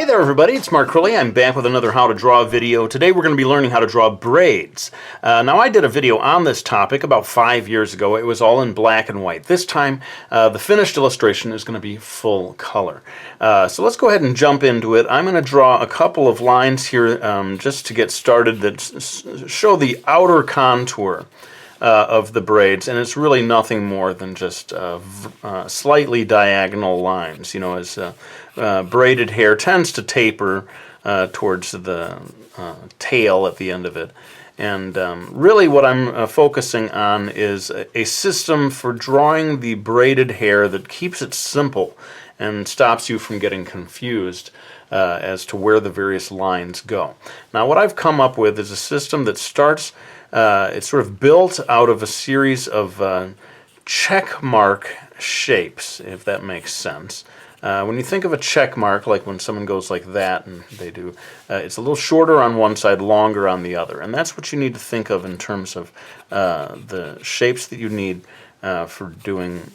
Hey there everybody, it's Mark Crilley. I'm back with another How to Draw video. Today we're going to be learning how to draw braids. Now I did a video on this topic about 5 years ago. It was all in black and white. This time the finished illustration is going to be full color. So let's go ahead and jump into it. I'm going to draw a couple of lines here just to get started that show the outer contour of the braids, and it's really nothing more than just slightly diagonal lines. You know, as braided hair tends to taper towards the tail at the end of it. And really what I'm focusing on is a system for drawing the braided hair that keeps it simple and stops you from getting confused as to where the various lines go. Now what I've come up with is a system that starts, it's sort of built out of a series of check mark shapes, if that makes sense. When you think of a check mark, like when someone goes like that, and they do, it's a little shorter on one side, longer on the other. And that's what you need to think of in terms of the shapes that you need for doing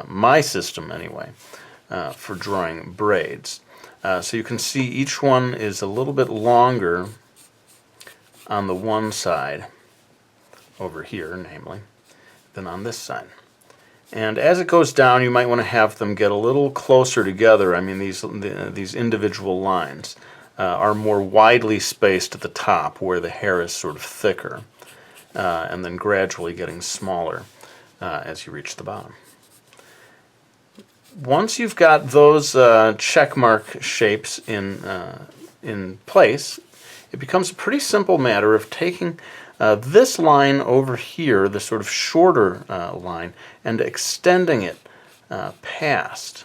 my system anyway, for drawing braids. So you can see each one is a little bit longer on the one side, over here namely, than on this side. And as it goes down, you might want to have them get a little closer together. I mean, these individual lines are more widely spaced at the top, where the hair is sort of thicker, and then gradually getting smaller as you reach the bottom. Once you've got those check mark shapes in place, it becomes a pretty simple matter of taking this line over here, the sort of shorter line, and extending it past,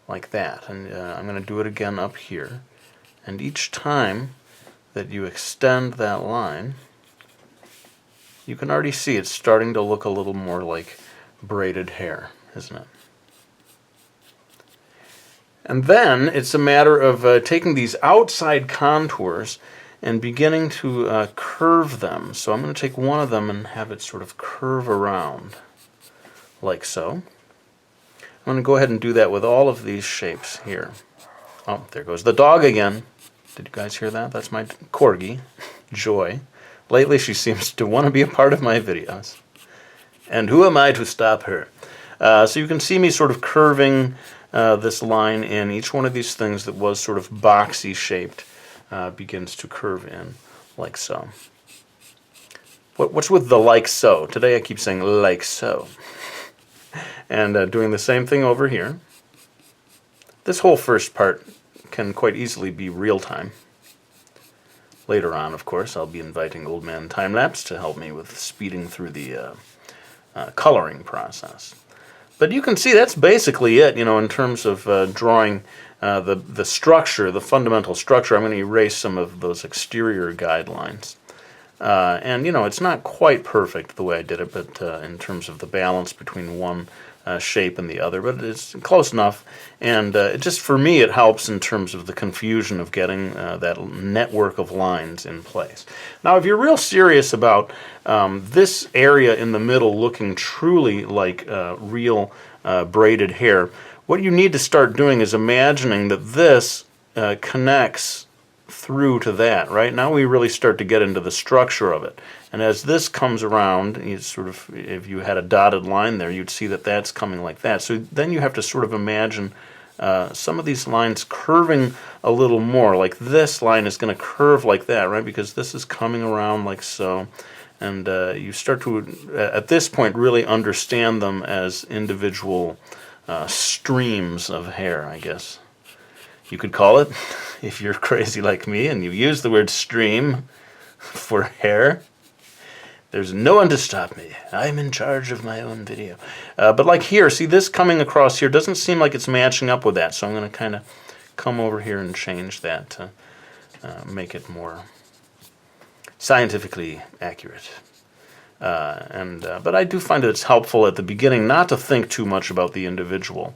like that. And I'm going to do it again up here. And each time that you extend that line, you can already see it's starting to look a little more like braided hair, isn't it? And then it's a matter of taking these outside contours and beginning to curve them. So I'm going to take one of them and have it sort of curve around, like so. I'm going to go ahead and do that with all of these shapes here. Oh, there goes the dog again. Did you guys hear that? That's my corgi, Joy. Lately she seems to want to be a part of my videos. And who am I to stop her? So you can see me sort of curving this line in. Each one of these things that was sort of boxy shaped begins to curve in, like so. What's with the like so? Today I keep saying like so. And doing the same thing over here. This whole first part can quite easily be real time. Later on, of course, I'll be inviting Old Man Timelapse to help me with speeding through the coloring process. But you can see that's basically it, you know, in terms of drawing the structure, the fundamental structure. I'm going to erase some of those exterior guidelines. And, you know, it's not quite perfect the way I did it, but in terms of the balance between one shape and the other, but it's close enough. And just for me, it helps in terms of the confusion of getting that network of lines in place. Now, if you're real serious about this area in the middle looking truly like real braided hair, what you need to start doing is imagining that this connects through to that. Right now we really start to get into the structure of it. And as this comes around, you sort of, if you had a dotted line there, you'd see that that's coming like that. So then you have to sort of imagine some of these lines curving a little more. Like this line is going to curve like that, right? Because this is coming around like so. And you start to, at this point, really understand them as individual streams of hair, I guess you could call it, if you're crazy like me and you use the word stream for hair. There's no one to stop me. I'm in charge of my own video. But like here, see this coming across here doesn't seem like it's matching up with that, so I'm going to kind of come over here and change that to make it more scientifically accurate. But I do find that it's helpful at the beginning not to think too much about the individual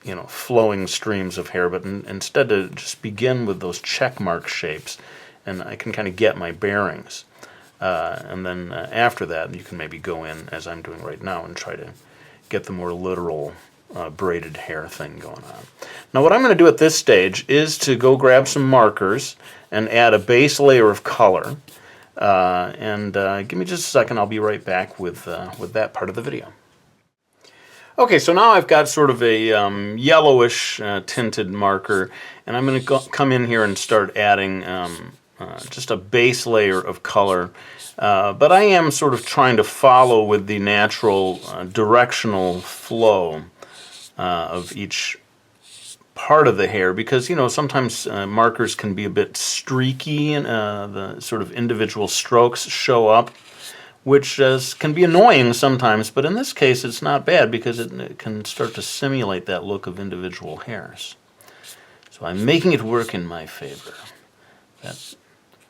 you know, flowing streams of hair, but instead to just begin with those check mark shapes, and I can kind of get my bearings. And then after that, you can maybe go in, as I'm doing right now, and try to get the more literal braided hair thing going on. Now what I'm going to do at this stage is to go grab some markers and add a base layer of color. Give me just a second, I'll be right back with that part of the video. Okay, so now I've got sort of a yellowish tinted marker, and I'm going to come in here and start adding just a base layer of color. But I am sort of trying to follow with the natural directional flow of each part of the hair, because, you know, sometimes markers can be a bit streaky, and the sort of individual strokes show up, which can be annoying sometimes, but in this case it's not bad because it can start to simulate that look of individual hairs. So I'm making it work in my favor, that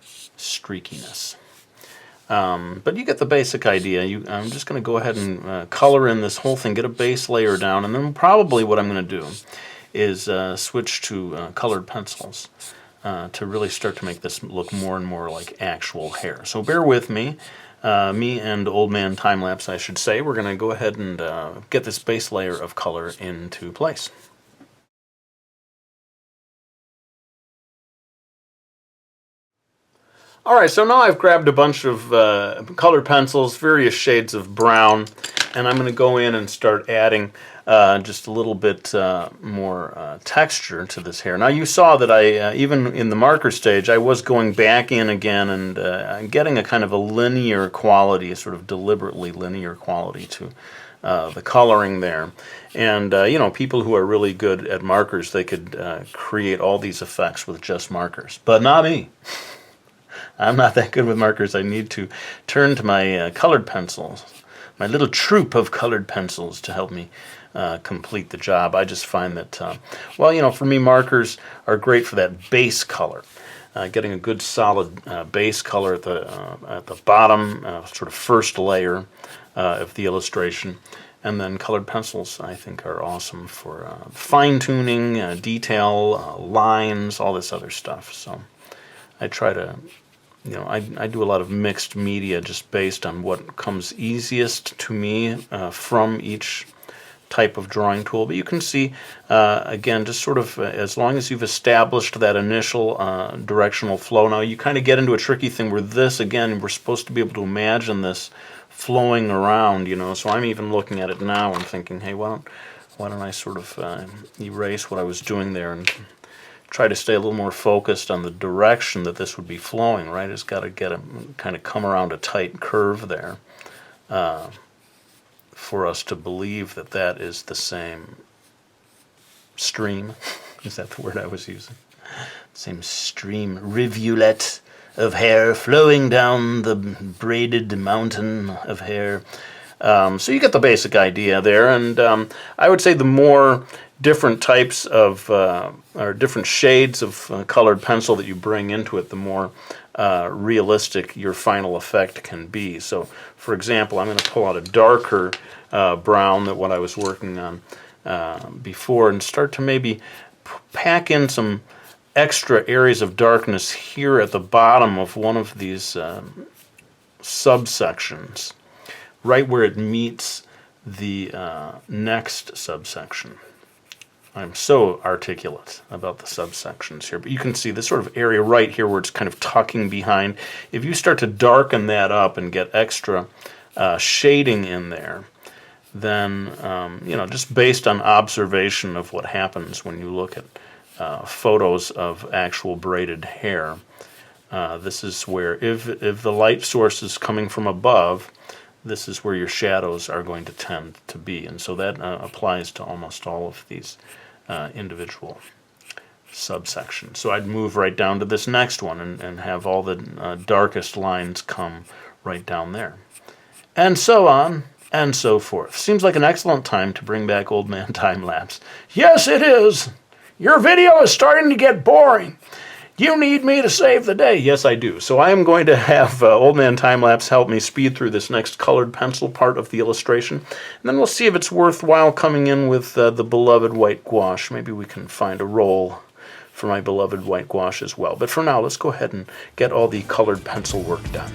streakiness. But you get the basic idea. I'm just going to go ahead and color in this whole thing, get a base layer down, and then probably what I'm going to do is switch to colored pencils to really start to make this look more and more like actual hair. So bear with me. Me and Old Man Time-Lapse, I should say. We're going to go ahead and get this base layer of color into place. Alright, so now I've grabbed a bunch of colored pencils, various shades of brown, and I'm going to go in and start adding just a little bit more texture to this hair. Now you saw that I, even in the marker stage, I was going back in again and getting a kind of a linear quality, a sort of deliberately linear quality to the coloring there. And you know, people who are really good at markers, they could create all these effects with just markers. But not me. I'm not that good with markers. I need to turn to my colored pencils, my little troupe of colored pencils, to help me complete the job. I just find that, well, you know, for me, markers are great for that base color. Getting a good solid base color at the bottom, sort of first layer of the illustration. And then colored pencils, I think, are awesome for fine-tuning, detail, lines, all this other stuff. So I try to, you know, I do a lot of mixed media just based on what comes easiest to me from each type of drawing tool. But you can see, again, just sort of as long as you've established that initial directional flow, now you kind of get into a tricky thing where this, again, we're supposed to be able to imagine this flowing around, you know. So I'm even looking at it now and thinking, hey, why don't I sort of erase what I was doing there and try to stay a little more focused on the direction that this would be flowing, right? It's got to get a kind of come around a tight curve there for us to believe that that is the same stream. Is that the word I was using? Same stream, rivulet of hair flowing down the braided mountain of hair. So you get the basic idea there, and I would say the more different types of, or different shades of colored pencil that you bring into it, the more realistic your final effect can be. So, for example, I'm going to pull out a darker brown than what I was working on before and start to maybe pack in some extra areas of darkness here at the bottom of one of these subsections, right where it meets the next subsection. I'm so articulate about the subsections here, but you can see this sort of area right here where it's kind of tucking behind. If you start to darken that up and get extra shading in there, then, you know, just based on observation of what happens when you look at photos of actual braided hair, this is where, if the light source is coming from above, this is where your shadows are going to tend to be. And so that applies to almost all of these individual subsections. So I'd move right down to this next one and have all the darkest lines come right down there. And so on and so forth. Seems like an excellent time to bring back Old Man Time-Lapse. Yes, it is! Your video is starting to get boring. You need me to save the day. Yes, I do. So I am going to have Old Man Time-Lapse help me speed through this next colored pencil part of the illustration. And then we'll see if it's worthwhile coming in with the beloved white gouache. Maybe we can find a role for my beloved white gouache as well. But for now, let's go ahead and get all the colored pencil work done.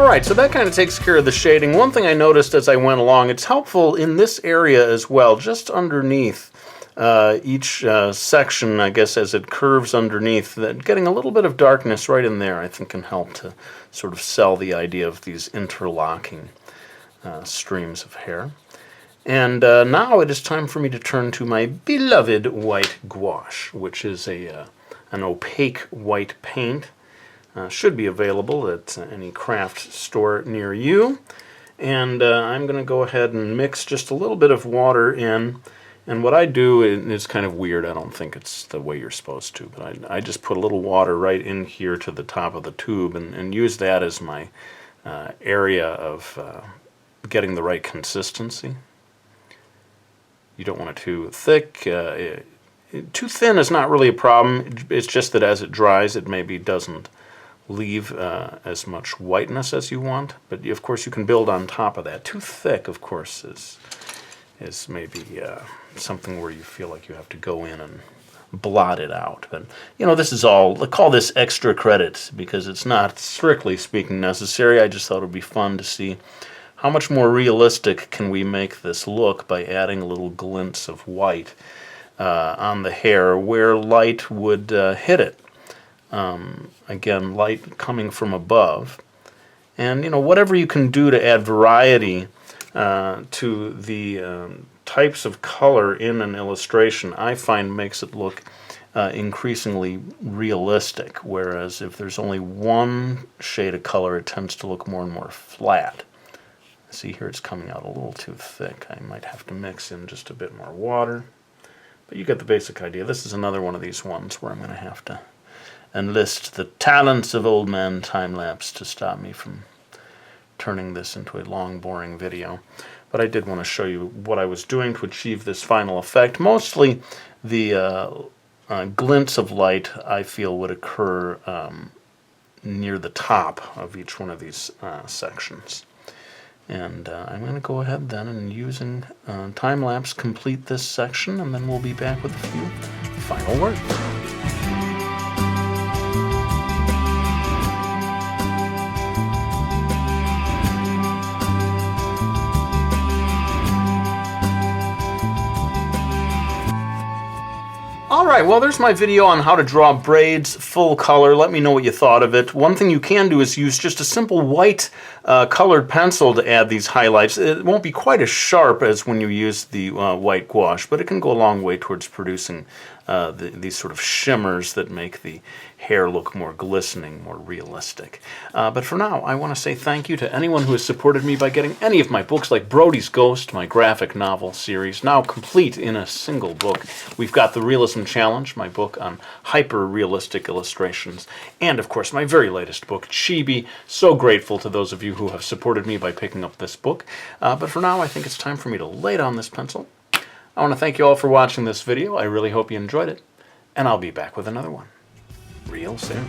Alright, so that kind of takes care of the shading. One thing I noticed as I went along, it's helpful in this area as well, just underneath each section, I guess, as it curves underneath, that getting a little bit of darkness right in there, I think, can help to sort of sell the idea of these interlocking streams of hair. And now it is time for me to turn to my beloved white gouache, which is an opaque white paint. Should be available at any craft store near you. And I'm going to go ahead and mix just a little bit of water in. And what I do is kind of weird. I don't think it's the way you're supposed to. But I just put a little water right in here to the top of the tube and use that as my area of getting the right consistency. You don't want it too thick. Too thin is not really a problem. It's just that as it dries, it maybe doesn't leave as much whiteness as you want, but of course you can build on top of that. Too thick, of course, is maybe something where you feel like you have to go in and blot it out. But you know, this is all, I call this extra credit because it's not strictly speaking necessary. I just thought it would be fun to see how much more realistic can we make this look by adding a little glints of white on the hair where light would hit it. Again, light coming from above. And, you know, whatever you can do to add variety to the types of color in an illustration, I find makes it look increasingly realistic. Whereas if there's only one shade of color, it tends to look more and more flat. See here it's coming out a little too thick. I might have to mix in just a bit more water. But you get the basic idea. This is another one of these ones where I'm going to have to enlist the talents of old man time-lapse to stop me from turning this into a long, boring video. But I did want to show you what I was doing to achieve this final effect. Mostly the glints of light I feel would occur near the top of each one of these sections. And I'm going to go ahead then and using time-lapse complete this section, and then we'll be back with a few final words. Alright, well there's my video on how to draw braids full color. Let me know what you thought of it. One thing you can do is use just a simple white colored pencil to add these highlights. It won't be quite as sharp as when you use the white gouache, but it can go a long way towards producing these sort of shimmers that make the hair look more glistening, more realistic. But for now, I want to say thank you to anyone who has supported me by getting any of my books, like Brody's Ghost, my graphic novel series, now complete in a single book. We've got the Realism Challenge, my book on hyper-realistic illustrations, and of course my very latest book, Chibi. So grateful to those of you who have supported me by picking up this book. But for now, I think it's time for me to lay down this pencil. I want to thank you all for watching this video. I really hope you enjoyed it, and I'll be back with another one real soon.